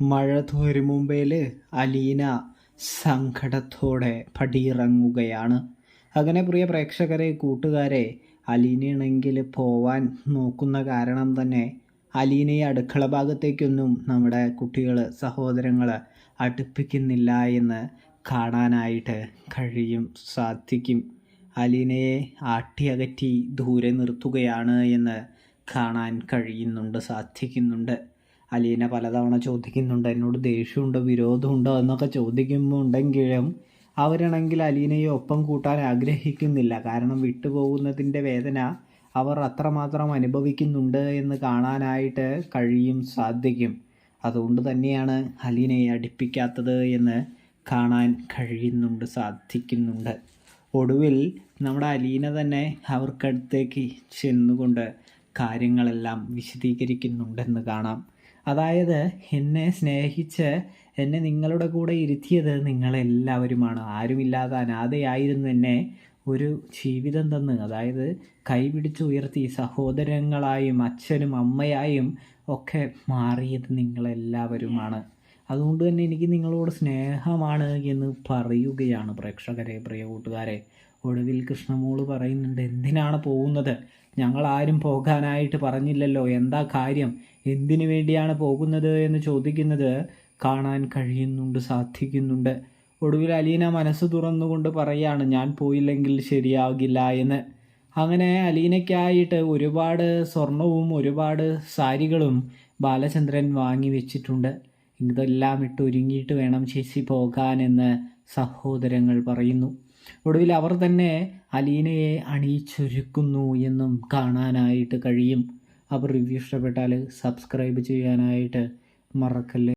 മഴ തോരും മുമ്പേൽ അലീന സങ്കടത്തോടെ പടിയിറങ്ങുകയാണ്. അങ്ങനെ പ്രിയ പ്രേക്ഷകരെ, കൂട്ടുകാരെ, അലീനയാണെങ്കിൽ പോവാൻ നോക്കുന്ന കാരണം തന്നെ അലീനയെ അടുക്കള ഭാഗത്തേക്കൊന്നും നമ്മുടെ കുട്ടികൾ, സഹോദരങ്ങൾ അടുപ്പിക്കുന്നില്ല എന്ന് കാണാനായിട്ട് സാധിക്കും. അലീനയെ ആട്ടിയകറ്റി ദൂരെ നിർത്തുകയാണ് എന്ന് കാണാൻ സാധിക്കുന്നുണ്ട്. അലീന പലതവണ ചോദിക്കുന്നുണ്ട്, എന്നോട് ദേഷ്യമുണ്ടോ വിരോധമുണ്ടോ എന്നൊക്കെ ചോദിക്കുന്നുണ്ടെങ്കിലും അവരാണെങ്കിൽ അലീനയെ ഒപ്പം കൂട്ടാൻ ആഗ്രഹിക്കുന്നില്ല. കാരണം വിട്ടുപോകുന്നതിൻ്റെ വേദന അവർ അത്രമാത്രം അനുഭവിക്കുന്നുണ്ട് എന്ന് കാണാനായിട്ട് സാധിക്കും. അതുകൊണ്ട് തന്നെയാണ് അലീനയെ അടുപ്പിക്കാത്തത് എന്ന് കാണാൻ സാധിക്കുന്നുണ്ട്. ഒടുവിൽ നമ്മുടെ അലീന തന്നെ അവർക്കടുത്തേക്ക് ചെന്നുകൊണ്ട് കാര്യങ്ങളെല്ലാം വിശദീകരിക്കുന്നുണ്ടെന്ന് കാണാം. അതായത്, എന്നെ സ്നേഹിച്ച് എന്നെ നിങ്ങളുടെ കൂടെ ഇരുത്തിയത് നിങ്ങളെല്ലാവരുമാണ്. ആരുമില്ലാതെ അനാഥയായിരുന്നു എന്നെ ഒരു ജീവിതം തന്ന്, അതായത് കൈപിടിച്ച് ഉയർത്തി സഹോദരങ്ങളായും അച്ഛനും അമ്മയായും ഒക്കെ മാറിയത് നിങ്ങളെല്ലാവരുമാണ്. അതുകൊണ്ട് തന്നെ എനിക്ക് നിങ്ങളോട് സ്നേഹമാണ് എന്ന് പറയുകയാണ് പ്രേക്ഷകരെ, പ്രിയ കൂട്ടുകാരെ. ഒടുവിൽ കൃഷ്ണമോള് പറയുന്നുണ്ട്, എന്തിനാണ് പോകുന്നത്? ഞങ്ങളാരും പോകാനായിട്ട് പറഞ്ഞില്ലല്ലോ, എന്താ കാര്യം, എന്തിനു വേണ്ടിയാണ് പോകുന്നത് എന്ന് ചോദിക്കുന്നത് കാണാൻ സാധിക്കുന്നുണ്ട്. ഒടുവിൽ അലീന മനസ്സ് തുറന്നുകൊണ്ട് പറയാണ്, ഞാൻ പോയില്ലെങ്കിൽ ശരിയാകില്ല എന്ന്. അങ്ങനെ അലീനയ്ക്കായിട്ട് ഒരുപാട് സ്വർണവും ഒരുപാട് സാരികളും ബാലചന്ദ്രൻ വാങ്ങി വെച്ചിട്ടുണ്ട്. ഇതെല്ലാം ഒരുങ്ങിയിട്ട് വേണം ചേച്ചി പോകാനെന്ന് സഹോദരങ്ങൾ പറയുന്നു. ഒടുവിൽ അവർ തന്നെ അലീനയെ അണിയിച്ചൊരുക്കുന്നു എന്നും കാണാനായിട്ട് കഴിയും. അപ്പോൾ റിവ്യൂ ഇഷ്ടപ്പെട്ടാൽ സബ്സ്ക്രൈബ് ചെയ്യാനായിട്ട് മറക്കല്ലേ.